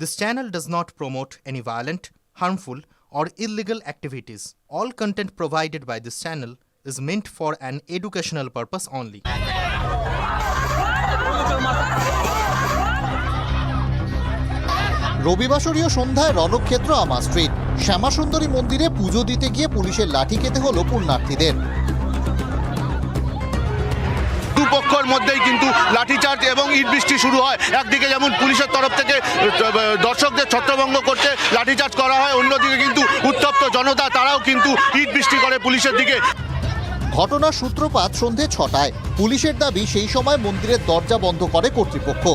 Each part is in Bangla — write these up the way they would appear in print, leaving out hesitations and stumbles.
This channel does not promote any violent, harmful, or illegal activities. All content provided by this channel is meant for an educational purpose only. রবিবাসরীয় সন্ধ্যায় রণক্ষেত্র আমা স্ট্রিট শ্যামাসুন্দরী মন্দিরে পুজো দিতে গিয়ে পুলিশের লাঠি খেতে হলো পুণ্যার্থীদের। দুপক্ষের মধ্যেই কিন্তু লাঠিচার্জ এবং ইট বৃষ্টি শুরু হয়। একদিকে যেমন পুলিশের তরফ থেকে দর্শকদের ছত্রভঙ্গ করতে লাঠিচার্জ করা হয়, অন্যদিকে কিন্তু উত্তপ্ত জনতা তারাও কিন্তু ইট বৃষ্টি করে পুলিশের দিকে। ঘটনার সূত্রপাত সন্ধে 6টায়। পুলিশের দাবি সেই সময় মন্দিরের দরজা বন্ধ করে কর্তৃপক্ষ।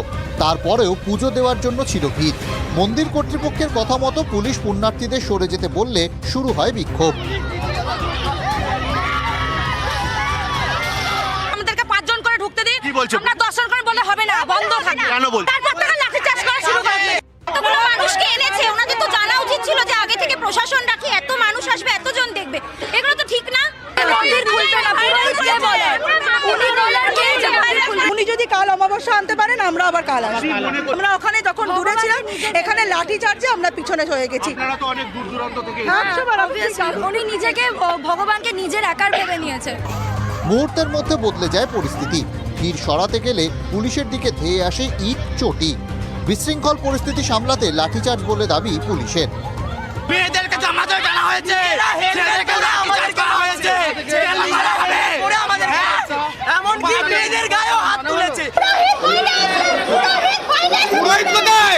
তারপরেও পুজো দেওয়ার জন্য ছিল ভিড়। মন্দির কর্তৃপক্ষের কথা মতো পুলিশ পুণ্যার্থীদের সরে যেতে বললে শুরু হয় বিক্ষোভ। আমাদেরকে 5 জন করে ঢুকতে দিন। কি বলছো? আমরা দর্শন করে বলে হবে না, বন্ধ থাকবে। কেন বলছো? তারপর থেকে লাঠিচার্জ করা শুরু করে। এতগুলো মানুষকে এনেছে, ওনাদের তো জানা উচিত ছিল যে আগে থেকে প্রশাসন রাখি, এত মানুষ আসবে, এতজন দেখবে, এগুলো তো ঠিক না। মন্দির খুলতে না, কে বলে? উনি যদি কাল অমাবস্যা আনতে পারেন, আমরা আবার কাল আসবো। আমরা ওখানে যখন দূরে ছিলাম, এখানে লাঠি চার্জে আমরা পিছনে হয়ে গেছি। আপনারা তো অনেক দূর দূরান্ত থেকে উনি নিজেকে ভগবানকে নিজের একার ভেবে নিয়েছে। মুহূর্তের মধ্যে বদলে যায় পরিস্থিতি। ভিড় সরাতে গেলে পুলিশের দিকে ধেয়ে আসে ইট চটি। বিশৃঙ্খল পরিস্থিতি সামলাতে লাঠিচার্জ বলে দাবি পুলিশের। মেয়েদেরকে জমা করে টানা হয়েছে, ছেলেদেরকে লাঠিচার্জ করা হয়েছে, জেল মারা হবে, এমনকি মেয়েদের গায়েও হাত তুলেছে। পুরোহিত কোথায়?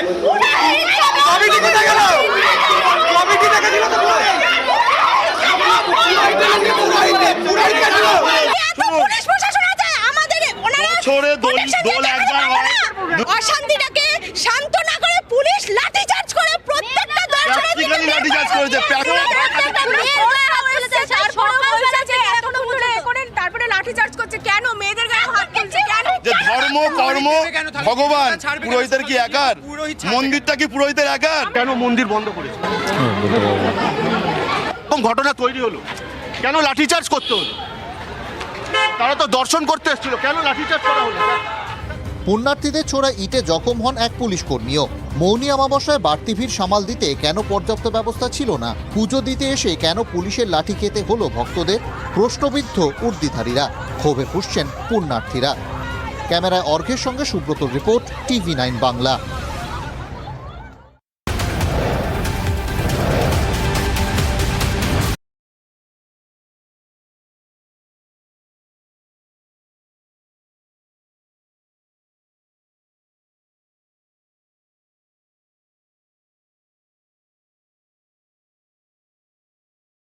কমিটি কোথায় গেল? কমিটি দেখে দিল তো পুরোহিত গেছিল। পুলিশ প্রশাসন আছে আমাদের, ওনারা বছরে দোল একবার হয়। অশান্তিটাকে শান্ত না করে পুলিশ লাঠিচার্জ করে প্রত্যেকটা দর্শকের দিকে লাঠিচার্জ করেছে। তারপরে লাঠিচার্জ করছে কেন? মেয়েদের গায়ে হাত তুলছে কেন? যে ধর্ম কর্ম ভগবান, পুরোহিতের কি একার? মন্দিরটা কি পুরোহিতের একার? কেন মন্দির বন্ধ করেছে? ঘটনা তৈরি হলো, কেন লাঠিচার্জ করতে হলো? তারা তো দর্শন করতে এসেছিল, কেন লাঠিচার্জ করা হলো? পুণ্যার্থীদের ছোড়া ইটে জখম হন এক পুলিশ কর্মীও। মৌনী অমাবস্যায় বাড়তি ভিড় সামাল দিতে কেন পর্যাপ্ত ব্যবস্থা ছিল না? পুজো দিতে এসে কেন পুলিশের লাঠি খেতে হলো ভক্তদের? প্রশ্নবিদ্ধ উর্দিধারীরা, ক্ষোভে ফুঁসছেন পুণ্যার্থীরা। ক্যামেরায় অর্ঘের সঙ্গে সুব্রত রিপোর্ট, TV9 বাংলা।